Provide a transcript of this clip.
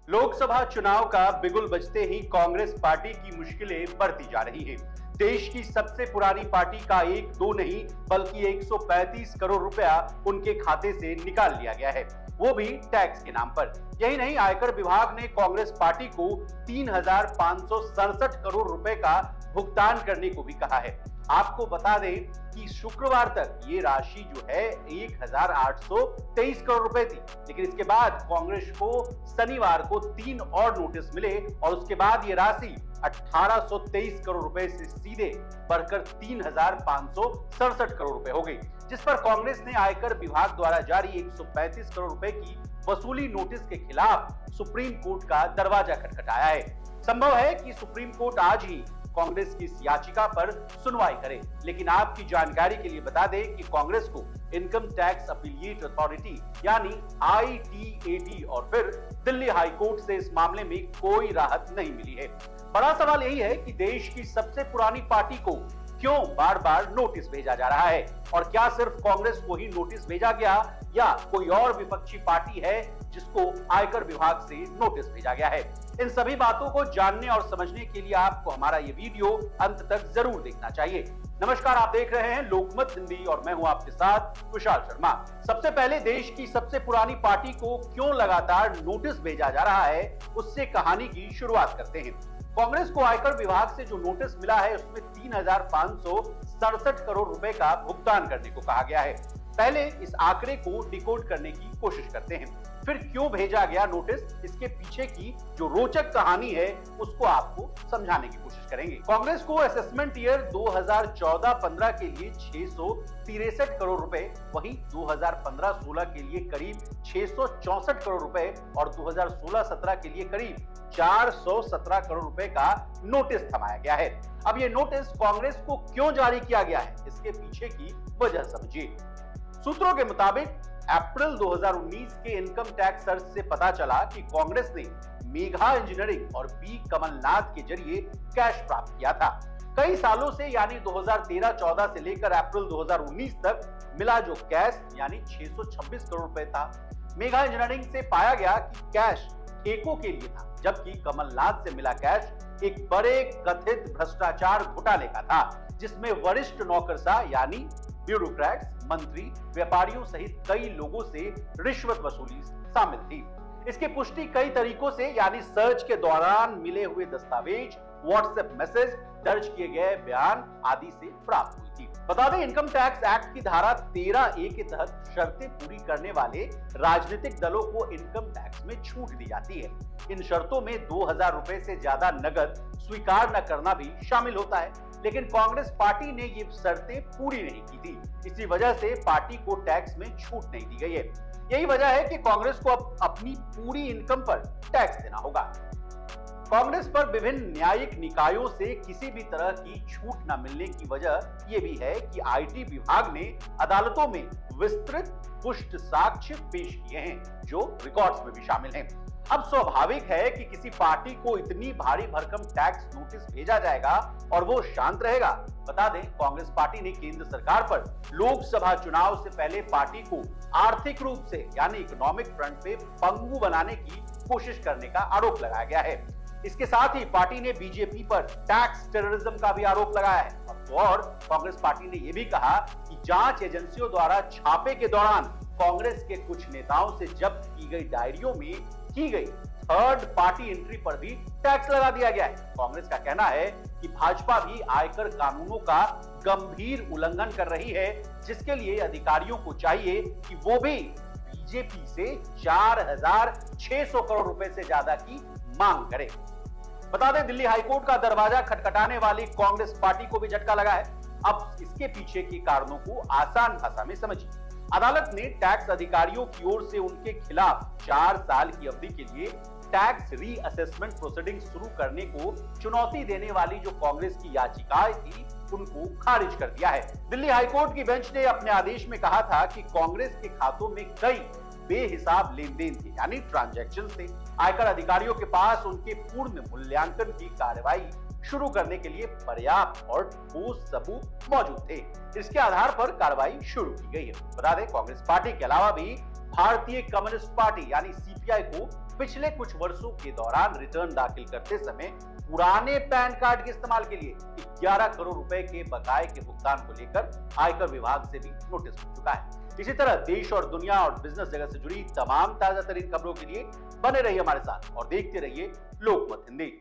लोकसभा चुनाव का बिगुल बजते ही कांग्रेस पार्टी की मुश्किलें बढ़ती जा रही हैं। देश की सबसे पुरानी पार्टी का एक दो नहीं बल्कि 135 करोड़ रुपया उनके खाते से निकाल लिया गया है, वो भी टैक्स के नाम पर। यही नहीं, आयकर विभाग ने कांग्रेस पार्टी को 3,567 करोड़ रुपए का भुगतान करने को भी कहा है। आपको बता दें कि शुक्रवार तक ये राशि जो है 1,823 करोड़ रुपए थी, लेकिन इसके बाद कांग्रेस को शनिवार को 3 और नोटिस मिले और उसके बाद ये राशि 1,823 करोड़ रुपए से सीधे बढ़कर 3,567 करोड़ रुपए हो गई, जिस पर कांग्रेस ने आयकर विभाग द्वारा जारी 135 करोड़ रुपए की वसूली नोटिस के खिलाफ सुप्रीम कोर्ट का दरवाजा खटखटाया है। संभव है कि सुप्रीम कोर्ट आज ही कांग्रेस की इस याचिका पर सुनवाई करे, लेकिन आपकी जानकारी के लिए बता दें कि कांग्रेस को इनकम टैक्स अपीलिएट अथॉरिटी यानी ITAT और फिर दिल्ली हाई कोर्ट से इस मामले में कोई राहत नहीं मिली है। बड़ा सवाल यही है कि देश की सबसे पुरानी पार्टी को क्यों बार बार नोटिस भेजा जा रहा है, और क्या सिर्फ कांग्रेस को ही नोटिस भेजा गया या कोई और विपक्षी पार्टी है जिसको आयकर विभाग से नोटिस भेजा गया है। इन सभी बातों को जानने और समझने के लिए आपको हमारा ये वीडियो अंत तक जरूर देखना चाहिए। नमस्कार, आप देख रहे हैं लोकमत हिंदी और मैं हूं आपके साथ कुशाल शर्मा। सबसे पहले देश की सबसे पुरानी पार्टी को क्यों लगातार नोटिस भेजा जा रहा है, उससे कहानी की शुरुआत करते हैं। कांग्रेस को आयकर विभाग से जो नोटिस मिला है उसमें 3,567 करोड़ रुपए का भुगतान करने को कहा गया है। पहले इस आंकड़े को डिकोड करने की कोशिश करते हैं, फिर क्यों भेजा गया नोटिस, इसके पीछे की जो रोचक कहानी है उसको आपको समझाने की कोशिश करेंगे। कांग्रेस को असेसमेंट ईयर 2014-15 के लिए 663 करोड़ रुपए, वहीं 2015-16 के लिए करीब 664 करोड़ रुपए और 2016-17 के लिए करीब 417 करोड़ रुपए का नोटिस थमाया गया है। अब ये नोटिस कांग्रेस को क्यों जारी किया गया है, इसके पीछे की वजह समझिए। सूत्रों के मुताबिक अप्रैल 2019 के इनकम टैक्स सर्च से पता चला कि कांग्रेस ने मेघा इंजीनियरिंग और बी कमलनाथ के जरिए कैश प्राप्त किया था। कई सालों से यानी 2013-14 से लेकर अप्रैल 2019 तक मिला जो कैश यानी 626 करोड़ रुपए था। मेघा इंजीनियरिंग से पाया गया कि कैश ठेकों के लिए था, जबकि कमलनाथ से मिला कैश एक बड़े कथित भ्रष्टाचार घोटाले का था, जिसमें वरिष्ठ नौकरशाह यानी ब्यूरोक्रेट्स, मंत्री, व्यापारियों सहित कई लोगों से रिश्वत वसूली शामिल थी। इसकी पुष्टि कई तरीकों से यानी सर्च के दौरान मिले हुए दस्तावेज, व्हाट्सएप मैसेज, दर्ज किए गए बयान आदि से प्राप्त हुई थी। बता दें, इनकम टैक्स एक्ट की धारा 13A के तहत शर्तें पूरी करने वाले राजनीतिक दलों को इनकम टैक्स में छूट दी जाती है। इन शर्तों में 2,000 रुपए से ज्यादा नगद स्वीकार न करना भी शामिल होता है, लेकिन कांग्रेस पार्टी ने ये शर्तें पूरी नहीं की थी। इसी वजह से पार्टी को टैक्स में छूट नहीं दी गई है। यही वजह है कि कांग्रेस को अब अपनी पूरी इनकम पर टैक्स देना होगा। कांग्रेस पर विभिन्न न्यायिक निकायों से किसी भी तरह की छूट न मिलने की वजह यह भी है कि IT विभाग ने अदालतों में विस्तृत पुष्ट साक्ष्य पेश किए हैं, जो रिकॉर्ड्स में भी शामिल हैं। अब स्वाभाविक है कि किसी पार्टी को इतनी भारी भरकम टैक्स नोटिस भेजा जाएगा और वो शांत रहेगा। बता दें, कांग्रेस पार्टी ने केंद्र सरकार पर लोकसभा चुनाव से पहले पार्टी को आर्थिक रूप से यानी इकोनॉमिक फ्रंट पे पंगु बनाने की कोशिश करने का आरोप लगाया गया है। इसके साथ ही पार्टी ने बीजेपी पर टैक्स टेररिज्म का भी आरोप लगाया है। और कांग्रेस पार्टी ने यह भी कहा कि जांच एजेंसियों द्वारा छापे के दौरान कांग्रेस के कुछ नेताओं से जब्त की गई डायरियों में की गई थर्ड पार्टी एंट्री पर भी टैक्स लगा दिया गया है। कांग्रेस का कहना है कि भाजपा भी आयकर कानूनों का गंभीर उल्लंघन कर रही है, जिसके लिए अधिकारियों को चाहिए कि वो भी बीजेपी से 4,600 करोड़ रुपए से ज्यादा की मांग करे। बता दें, दिल्ली हाईकोर्ट का दरवाजा खटखटाने वाली कांग्रेस पार्टी को भी झटका लगा है। अब इसके पीछे के कारणों को आसान भाषा में समझिए। अदालत ने टैक्स अधिकारियों की ओर से उनके खिलाफ 4 साल की अवधि के लिए टैक्स रीअसेसमेंट प्रोसीडिंग शुरू करने को चुनौती देने वाली जो कांग्रेस की याचिकाएं थी, उनको खारिज कर दिया है। दिल्ली हाईकोर्ट की बेंच ने अपने आदेश में कहा था कि कांग्रेस के खातों में कई बेहिसाब लेन देन थे यानी ट्रांजैक्शन थे। आयकर अधिकारियों के पास उनके पूर्ण मूल्यांकन की कार्रवाई शुरू करने के लिए पर्याप्त और ठोस सबूत मौजूद थे। इसके आधार पर कार्रवाई शुरू की गई है। बता दें, कांग्रेस पार्टी के अलावा भी भारतीय कम्युनिस्ट पार्टी यानी CPI को पिछले कुछ वर्षों के दौरान रिटर्न दाखिल करते समय पुराने पैन कार्ड के इस्तेमाल के लिए 11 करोड़ रुपए के बकाये के भुगतान को लेकर आयकर विभाग से भी नोटिस मिल चुका है। इसी तरह देश और दुनिया और बिजनेस जगत से जुड़ी तमाम ताजा तरीन खबरों के लिए बने रहिए हमारे साथ और देखते रहिए लोकमत हिंदी।